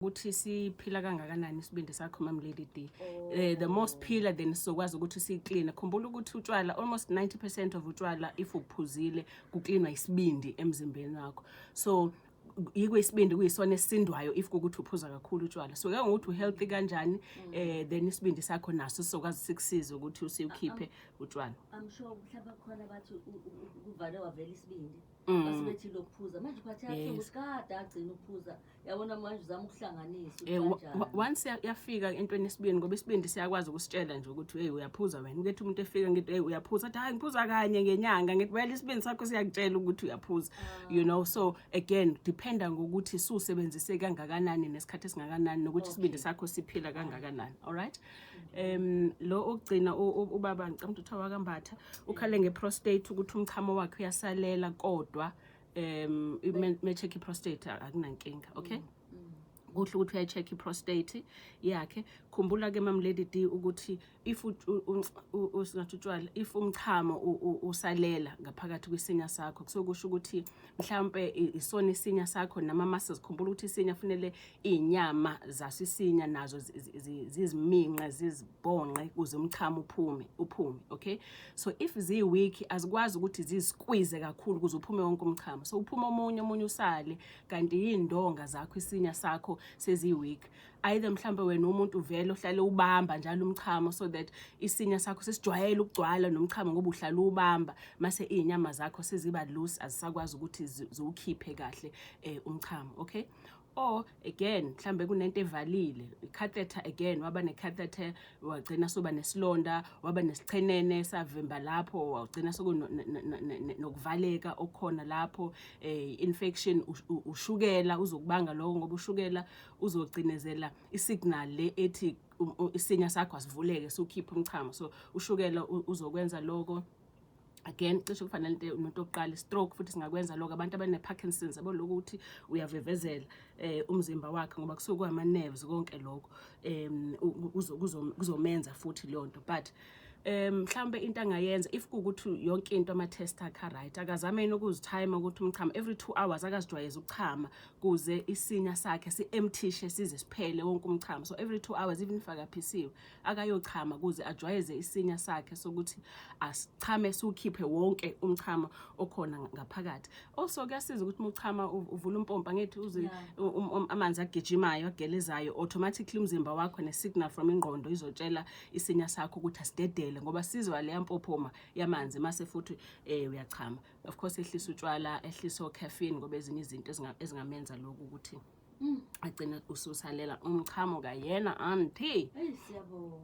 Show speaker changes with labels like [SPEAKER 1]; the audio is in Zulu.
[SPEAKER 1] ukuthi siphila kangakanani isibindi sakho Mam Lady D. The more siphila then sizokwazi ukuthi siclean. Khumbula ukuthi utshwala almost 90% of utshwala if uphuzile kucleanwa isibindi emzimbeni wakho. So isibindi kuyisona esindwayo if ukuthi uphuza kakhulu utshwala. So ke ngokuthi uhealthy kanjani then isibindi sakho naso sizokwazi sikusiza ukuthi usikhiphe utshwala.
[SPEAKER 2] I'm sure mhlawumbe khona bathi uvale wavela isibindi. Basibethi lokuphuza manje kwathiya usikada agcina ukuphuza yabona manje uzama ukuhlanganisa kanjani
[SPEAKER 1] once yafika entweni esibindi ngoba isibindi siyakwazi ukusitshela nje ukuthi hey uyaphuza wena ngithi umuntu efika ngithi hey uyaphuza athi hayi ngiphuza kanye ngenyanga ngithi well isibindi sakho siyakutshela ukuthi uyaphuza you know. So again dependa ngokuthi susebenzise kangakanani nesikhathi esingakanani nokuthi isibindi sakho siphila kangakanani. All right. Lo ogcina ubaba ngicela ukuthi wakambatha ukhale ngeprostate ukuthi umchamo wakhe uyasalela kodwa me-check i-prostate akunankinga. Okay. Kuhle ukuthi uyayi-check i-prostate yakhe. Khumbula ke Mam Lady D ukuthi if usingathi utshwala if umchamo usalela ngaphakathi kwisinya sakho kusokusho ukuthi mhlambe isona isinya sakho nama muscles. Khumbula ukuthi isinya kufanele inyama zaso isinya nazo ziziminqa zizibhonqe kuze umchamo uphume. Okay. So if zi weak azikwazi ukuthi zisqueeze kakhulu kuze uphume wonke umchamo. So uphuma omunye usale kanti indonga zakho isinya sakho sezi weak. Either mhlambe wena umuntu uvela uhlale ubamba njalo umchamo so that isinya sakho sesijwayele ukugcwala nomchamo ngoba uhlala ubamba mase inyama zakho seziba loose azisakwazi ukuthi ziwukhiphe kahle umchamo. Okay. Or again mhlambe kunento evalile catheter again waba necatheter wagcina soba nesilonda waba nesichenene savimba lapho wagcina sokunokuvaleka okhona lapho infection ushukela uzokubanga lokho ngoba ushukela uzogcinezela isignal le ethi isinya sakho asivuleke sokhipha umchamo. So ushukela uzokwenza lokho. Again cishe kufanele umuntu oqala stroke futhi singakwenza lokho abantu abane Parkinson's yabo lokuthi uyavevezela umzimba wakhe ngoba kusuka ama nerves konke lokho kuzomenza futhi lonto. But mhlambe into angayenza if kuukuthi yonke into ama test akha right akazameni ukuzitime ukuthi umchamo every 2 hours akazijwayeza ukuchama kuze isinya sakhe siempthishe size siphele wonke umchamo. So every 2 hours even if akaphisiwe akayochama kuze ajwayeze isinya sakhe sokuthi asichame sukhiphe wonke umchamo okhona ngaphakathi. Also kuyasiza ukuthi umchama uvula umpompa ngithi uze amanzi agijimayo agelezayo automatically umzimba wakho ne signal from ingqondo izotshela isinya sakho ukuthi asidedele ngoba sizwa le yampophoma yamanzi mase futhi uyachama. Of course ehlisa utshwala ehlisa caffeine ngoba ezinye izinto ezingamenza lokho ukuthi agcina ususalela umchamo kayena auntie.
[SPEAKER 2] Siyabonga.